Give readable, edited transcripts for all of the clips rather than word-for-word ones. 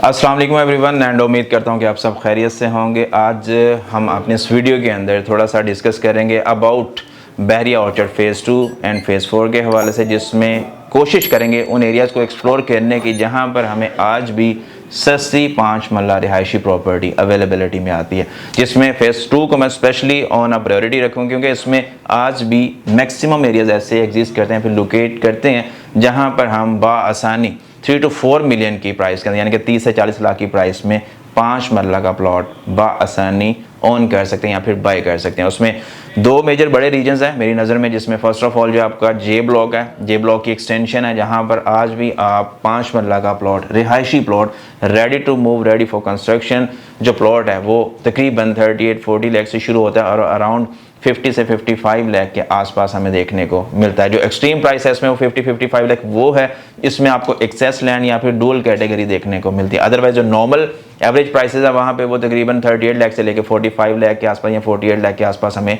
अस्सलाम वालेकुम everyone and उम्मीद करता हूँ कि आप सब खैरियत से होंगे। आज हम अपने इस वीडियो के अंदर थोड़ा सा डिस्कस करेंगे about Bahria orchard phase 2 and phase 4 के हवाले से, जिसमें कोशिश करेंगे उन एरियाज़ को एक्सप्लोर करने की जहाँ पर हमें आज भी सस्ती 5 मरला रिहायशी प्रॉपर्टी अवेलेबिलिटी में आती है, जिसमें फ़ेज़ 2 को मैं स्पेशली ऑन अ प्रायोरिटी रखूँ क्योंकि इसमें आज भी मैक्सिमम एरियाज़ ऐसे एग्जिस्ट करते हैं, फिर लोकेट करते हैं जहाँ पर हम बाआसानी 3 to 4 मिलियन की प्राइस के अंदर, यानी कि 30 से 40 लाख की प्राइस में 5 मरला का प्लॉट बाआसानी ओन कर सकते हैं या फिर बाय कर सकते हैं। उसमें दो मेजर बड़े रीजन्स हैं मेरी नज़र में, जिसमें फर्स्ट ऑफ ऑल जो आपका जे ब्लॉक है, जे ब्लॉक की एक्सटेंशन है, जहां पर आज भी आप 5 मरला का प्लॉट, रिहायशी plot, ready to move, ready for construction जो प्लॉट है वो तकरीबन 38-40 लाख से शुरू होता है और अराउंड 50 से 55 लाख के आसपास हमें देखने को मिलता है। जो एक्सट्रीम प्राइस है इसमें वो 50-55 लाख वो है, इसमें आपको एक्सेस लैंड या फिर डुअल कैटेगरी देखने को मिलती है। अदरवाइज जो नॉर्मल एवरेज प्राइसेस है वहाँ पे वो तकरीबन 38 लाख से लेकर 45 लाख के आसपास या 48 लाख के आसपास हमें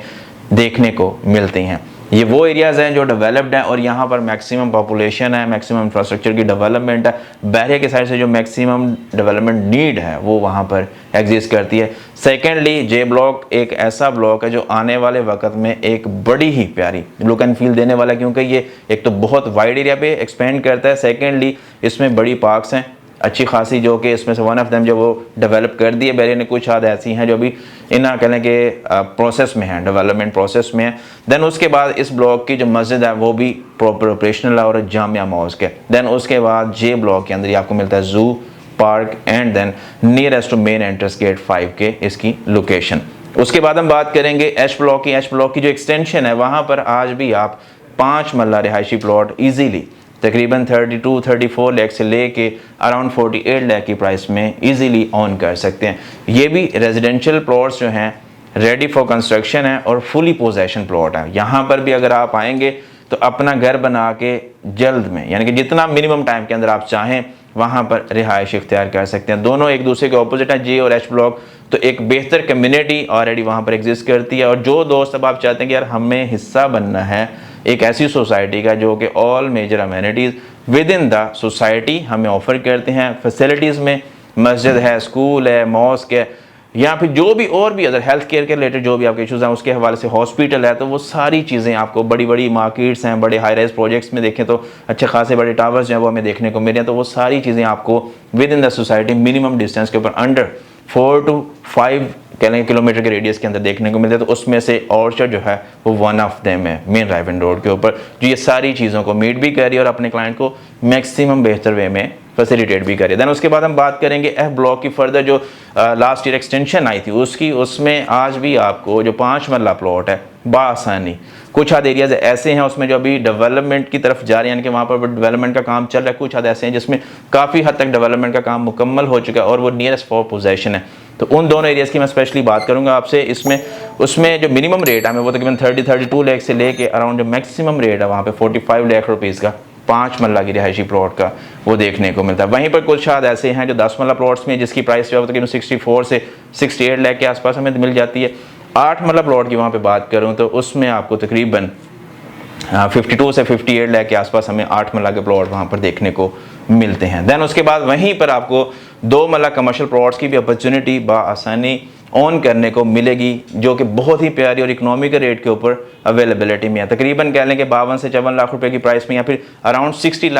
देखने को मिलती हैं। ये वो एरियाज़ हैं जो डेवलप्ड हैं और यहाँ पर मैक्सिमम पॉपुलेशन है, मैक्सिमम इंफ्रास्ट्रक्चर की डेवलपमेंट है। बहरिया के साइड से जो मैक्सिमम डेवलपमेंट नीड है वो वहाँ पर एग्जिस्ट करती है। सेकेंडली जे ब्लॉक एक ऐसा ब्लॉक है जो आने वाले वक्त में एक बड़ी ही प्यारी लुक एंड फील देने वाला है, क्योंकि ये एक तो बहुत वाइड एरिया पे एक्सपेंड करता है, सेकेंडली इसमें बड़ी पार्क्स हैं अच्छी खासी, जो कि इसमें से वन ऑफ देम जो वो डेवलप कर दी है बहरिया ने। कुछ हाथ ऐसी हैं जो अभी इन कहने के प्रोसेस में है, डेवलपमेंट प्रोसेस में है। देन उसके बाद इस ब्लॉक की जो मस्जिद है वो भी प्रॉपर ऑपरेशनल है और जामिया मॉस्क है। देन उसके बाद जे ब्लॉक के अंदर ही आपको मिलता है zoo, park and then nearest to main entrance gate 5 के इसकी लोकेशन। उसके बाद हम बात करेंगे एच ब्लॉक की। एच ब्लॉक की जो एक्सटेंशन है वहाँ पर आज भी आप 5 मरला रिहायशी प्लॉट ईजीली तकरीबन 32-34 लाख से लेके अराउंड 48 लाख की प्राइस में इजीली ऑन कर सकते हैं। ये भी रेजिडेंशियल प्लॉट्स जो हैं रेडी फॉर कंस्ट्रक्शन है और फुली पोजेशन प्लॉट है। यहाँ पर भी अगर आप आएंगे तो अपना घर बना के जल्द में, यानी कि जितना मिनिमम टाइम के अंदर आप चाहें वहाँ पर रिहाइश इख्तियार कर सकते हैं। दोनों एक दूसरे के ऑपोजिट हैं, जे और एच ब्लॉक। तो एक बेहतर कम्युनिटी ऑलरेडी वहाँ पर एग्जिस्ट करती है और जो दोस्त अब आप चाहते हैं कि यार हमें हिस्सा बनना है एक ऐसी सोसाइटी का जो कि all major amenities within the society हमें ऑफर करते हैं, फैसिलिटीज़ में मस्जिद है, स्कूल है, मॉस्क है, या फिर जो भी और भी अदर हेल्थ केयर के रिलेटेड जो भी आपके इशूज़ हैं उसके हवाले से हॉस्पिटल है, तो वो सारी चीज़ें आपको बड़ी बड़ी मार्केट्स हैं, बड़े हाई राइज प्रोजेक्ट्स में देखें तो अच्छे खासे बड़े टावर्स जो हैं वो हमें देखने को मिले हैं। तो वो सारी चीज़ें आपको with in the society minimum distance के ऊपर अंडर 4 to 5 किलोमीटर के रेडियस के अंदर देखने को मिलते हैं। तो उसमें से ऑर्चर्ड जो है वो वन ऑफ देम है मेन राइवन रोड के ऊपर, जो ये सारी चीज़ों को मीट भी कर रही है और अपने क्लाइंट को मैक्सिमम बेहतर वे में फैसिलिटेट भी करें। देन उसके बाद हम बात करेंगे एफ ब्लॉक की फर्दर जो लास्ट ईयर एक्सटेंशन आई थी उसकी। उसमें आज भी आपको जो 5 मरला प्लॉट है बाआसानी, कुछ हद एरियाज ऐसे हैं उसमें जो अभी डेवलपमेंट की तरफ जा रहे हैं, यानी कि वहाँ पर डेवलपमेंट का काम चल रहा है। कुछ हद ऐसे हैं जिसमें काफ़ी हद तक डेवलपमेंट का काम मुकम्मल हो चुका है और वो नियरेस्ट फॉर पोजेशन है। तो उन दोनों एरियाज़ की मैं स्पेशली बात करूँगा आपसे। इसमें उसमें जो मिनिमम रेट है वो तकरीबन 30-32 लाख से लेके अराउंड जो मैक्सिमम रेट है वहाँ पे 45 लाख रुपीज़ का 5 मरला की रिहायशी प्लॉट का वो देखने को मिलता है। वहीं पर कुछ शायद ऐसे हैं जो 10 मरला प्लॉट्स में जिसकी प्राइस जो है तकरीबन 64 से 68 लाख के आसपास हमें मिल जाती है। 8 मरला प्लॉट की वहाँ पे बात करूँ तो उसमें आपको तकरीबन 52 से 58 लाख के आसपास हमें 8 मरला के प्लॉट वहाँ पर देखने को मिलते हैं। देन उसके बाद वहीं पर आपको 2 मरला कमर्शियल प्लॉट्स की भी अपॉर्चुनिटी बाआसानी ऑन करने को मिलेगी, जो कि बहुत ही प्यारी और इकोनॉमिकल रेट के ऊपर अवेलेबिलिटी में है। तकरीबन कह लें कि 52 से 54 लाख रुपए की प्राइस में या फिर अराउंड 60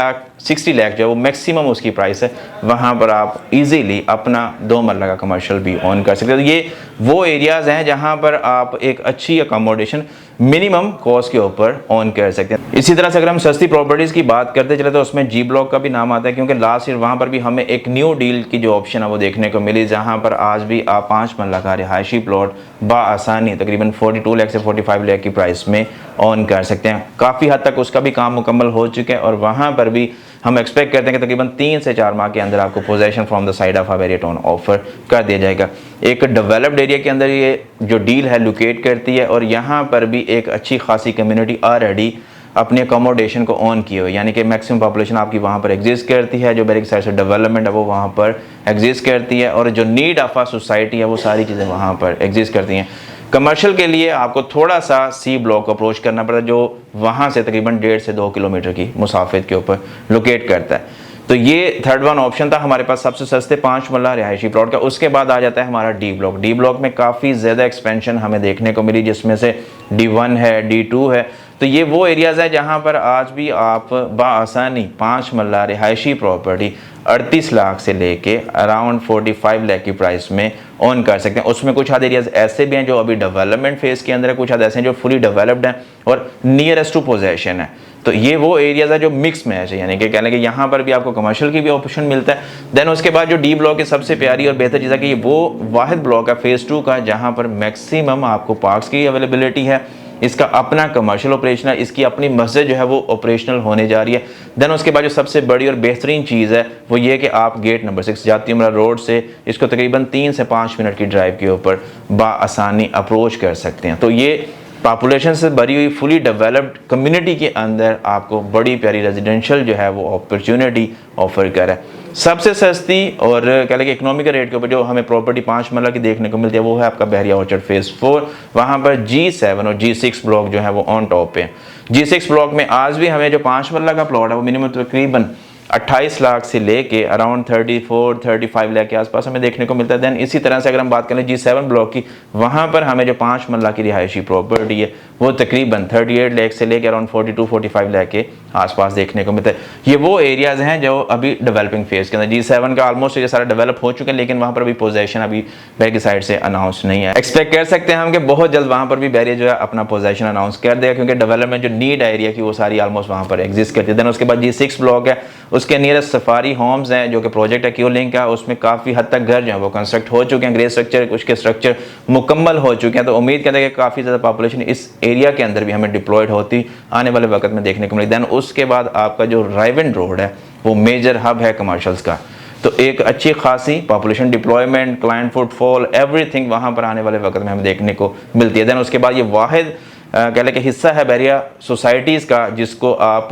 लाख जो है वो मैक्सिमम उसकी प्राइस है। वहाँ पर आप इजीली अपना 2 मरला का कमर्शियल भी ऑन कर सकते हैं। तो ये वो एरियाज़ हैं जहाँ पर आप एक अच्छी अकोमोडेशन मिनिमम कॉस्ट के ऊपर ऑन कर सकते हैं। इसी तरह से अगर हम सस्ती प्रॉपर्टीज़ की बात करते चले तो उसमें जी ब्लॉक का भी नाम आता है, क्योंकि लास्ट ईयर वहाँ पर भी हमें एक न्यू डील की जो ऑप्शन है वो देखने को मिली, जहाँ पर आज भी आप 5 मरला का रिहायशी प्लॉट बाआसानी तकरीबन 42 लाख से 45 लाख की प्राइस में ऑन कर सकते हैं। काफ़ी हद तक उसका भी काम मुकम्मल हो चुका है और वहाँ पर भी हम एक्सपेक्ट करते हैं कि तकरीबन 3 से 4 माह के अंदर आपको possession from the side of Bahria town offer कर दिया जाएगा। एक डेवलप्ड एरिया के अंदर ये जो डील है लोकेट करती है और यहाँ पर भी एक अच्छी खासी कम्युनिटी ऑलरेडी अपनी अकोमोडेशन को ऑन किए हुए, यानी कि मैक्सिमम पॉपुलेशन आपकी वहाँ पर एग्जिस्ट करती है। जो बहरिया की साइड से डेवलपमेंट है वो वहाँ पर एग्जिस्ट करती है और जो नीड ऑफ आ सोसाइटी है वो सारी चीज़ें वहाँ पर एग्जिस्ट करती हैं। कमर्शियल के लिए आपको थोड़ा सा सी ब्लॉक अप्रोच करना पड़ता है, जो वहाँ से तकरीबन 1.5 से 2 किलोमीटर की मुसाफिर के ऊपर लोकेट करता है। तो ये थर्ड वन ऑप्शन था हमारे पास सबसे सस्ते 5 मरला रिहायशी प्लॉट का। उसके बाद आ जाता है हमारा डी ब्लॉक। डी ब्लॉक में काफ़ी ज़्यादा एक्सपेंशन हमें देखने को मिली, जिसमें से D1 है, D2 है। तो ये वो एरियाज़ है जहाँ पर आज भी आप बाआसानी 5 मरला रिहायशी प्रॉपर्टी 38 लाख से लेके अराउंड 45 लाख की प्राइस में ओन कर सकते हैं। उसमें कुछ आध एरियाज ऐसे भी हैं जो अभी डेवलपमेंट फेज़ के अंदर है, कुछ आध ऐसे हैं जो फुली डेवलप्ड हैं और नियरेस्ट टू पोजेशन है। तो ये वो एरियाज है जो मिक्स मैच है, यानी कि कहने कि यहाँ पर भी आपको कमर्शियल की भी ऑप्शन मिलता है। देन उसके बाद जो डी ब्लॉक की सबसे प्यारी और बेहतर चीज़ है कि ये वो वाहिद ब्लॉक है फेज़ 2 का जहाँ पर मैक्सिमम आपको पार्क्स की अवेलेबिलिटी है, इसका अपना कमर्शियल ऑपरेशन है, इसकी अपनी मस्जिद जो है वो ऑपरेशनल होने जा रही है। देन उसके बाद जो सबसे बड़ी और बेहतरीन चीज़ है वो ये कि आप गेट नंबर 6 जाती उमरा रोड से इसको तकरीबन 3 से 5 मिनट की ड्राइव के ऊपर बाआसानी अप्रोच कर सकते हैं। तो ये पॉपुलेशन से भरी हुई फुली डेवलप्ड कम्युनिटी के अंदर आपको बड़ी प्यारी रेजिडेंशियल जो है वो अपॉर्चुनिटी ऑफर कर है। सबसे सस्ती और कह लें कि इकोनॉमिकल रेट के ऊपर जो हमें प्रॉपर्टी 5 मरला की देखने को मिलती है वो है आपका बहरिया ऑर्चर्ड फेज़ 4। वहाँ पर G7 और G6 ब्लॉक जो है वो ऑन टॉप पे। G6 ब्लॉक में आज भी हमें जो 5 मरला का प्लॉट है वो मिनिमम तकरीबन 28 लाख से लेके अराउंड 34-35 लाख के आसपास हमें देखने को मिलता है। देन इसी तरह से अगर हम बात करें G7 ब्लॉक की, वहाँ पर हमें जो 5 मरला की रिहायशी प्रॉपर्टी है वो तकरीबन 38 लाख से लेकर अराउंड 42-45 लाख के आसपास देखने को मिलता है। ये वो एरियाज़ हैं जो अभी डेवलपिंग फेज़ के अंदर। G7 का ऑलमोस्ट ये सारा डेवलप हो चुके हैं, लेकिन वहाँ पर अभी पोजेशन अभी बैरिया की साइड से अनाउंस नहीं है। एक्सपेक्ट कर सकते हैं हम कि बहुत जल्द वहाँ पर भी बैरिया जो है अपना पोजेशन अनाउंस कर देगा, क्योंकि डेवलपमेंट जो नीड एरिया की वो सारी ऑलमोस्ट वहाँ पर एग्जिस्ट करती है। देन उसके बाद G6 ब्लॉक है, उसके नियरेस्ट सफारी होम्स हैं जो कि प्रोजेक्ट है क्यू लिंक का, उसमें काफ़ी हद तक घर जो है वो कंस्ट्रक्ट हो चुके हैं, ग्रे स्ट्रक्चर उसके स्ट्रक्चर मुकम्मल हो चुके हैं। तो उम्मीद करते हैं कि काफ़ी ज़्यादा पॉपुलेशन इस एरिया के अंदर भी हमें डिप्लॉयड होती आने वाले वक्त में देखने को मिली। देन उसके बाद आपका जो राइवन रोड है वो मेजर हब है कमर्शल्स का, तो एक अच्छी खासी population deployment, client footfall, everything वहाँ पर आने वाले वक्त में हमें देखने को मिलती है। देन उसके बाद ये वाहिद कह लें कि हिस्सा है बहरिया सोसाइटीज़ का जिसको आप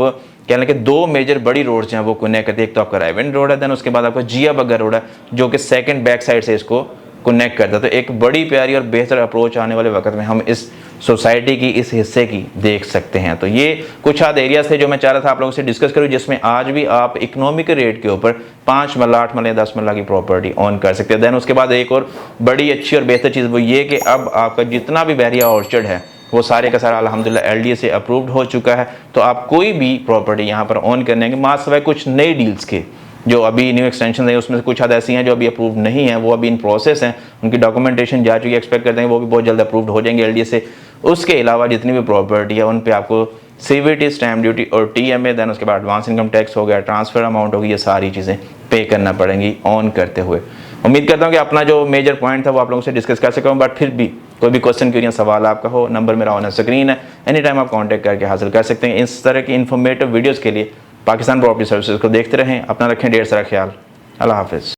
कह लें कि 2 मेजर बड़ी रोड्स हैं वो कनेक्ट करती है। एक तो आपका राइवन रोड है, देन उसके बाद आपका जिया बगर रोड है जो कि सेकंड बैक साइड से इसको कनेक्ट करता है। तो एक बड़ी प्यारी और बेहतर अप्रोच आने वाले वक्त में हम इस सोसाइटी की इस हिस्से की देख सकते हैं। तो ये कुछ आध एरियाज थे जो मैं चाह रहा था आप लोगों से डिस्कस करूं, जिसमें आज भी आप इकोनॉमिकल रेट के ऊपर 5 मरला, 8 मरला, 10 मरला की प्रॉपर्टी ऑन कर सकते हैं। देन उसके बाद एक और बड़ी अच्छी और बेहतर चीज़ वो ये कि अब आपका जितना भी बहरिया ऑर्चर्ड है वो सारे का सारा अल्हम्दुलिल्लाह LDA से अप्रूव्ड हो चुका है। तो आप कोई भी प्रॉपर्टी यहाँ पर ऑन करने के मात्र सिवाय कुछ नई डील्स के जो अभी न्यू एक्सटेंशन है उसमें से कुछ हद ऐसी हैं जो अभी अप्रूव नहीं है, वो अभी इन प्रोसेस हैं, उनकी डॉक्यूमेंटेशन जा चुकी है। एक्सपेक्ट करते हैं वो भी बहुत जल्द अप्रूव्ड हो जाएंगे LDA से। उसके अलावा जितनी भी प्रॉपर्टी है उन पे आपको CVT, स्टैम्प ड्यूटी और TMA, देन उसके बाद एडवांस इनकम टैक्स हो गया, ट्रांसफ़र अमाउंट होगी, ये सारी चीज़ें पे करना पड़ेंगी ऑन करते हुए। उम्मीद करता हूँ कि अपना जो मेजर पॉइंट था वो आप लोगों से डिस्कस कर सका हूँ। बट फिर भी कोई भी क्वेश्चन क्यों या सवाल आपका हो, नंबर मेरा ऑन स्क्रीन है, एनी टाइम आप कांटेक्ट करके हासिल कर सकते हैं। इस तरह की इन्फॉर्मेटिव वीडियोज़ के लिए पाकिस्तान प्रॉपर्टी सर्विसेज को देखते रहें। अपना रखें ढेर सारा ख्याल। अल्लाह हाफिज़।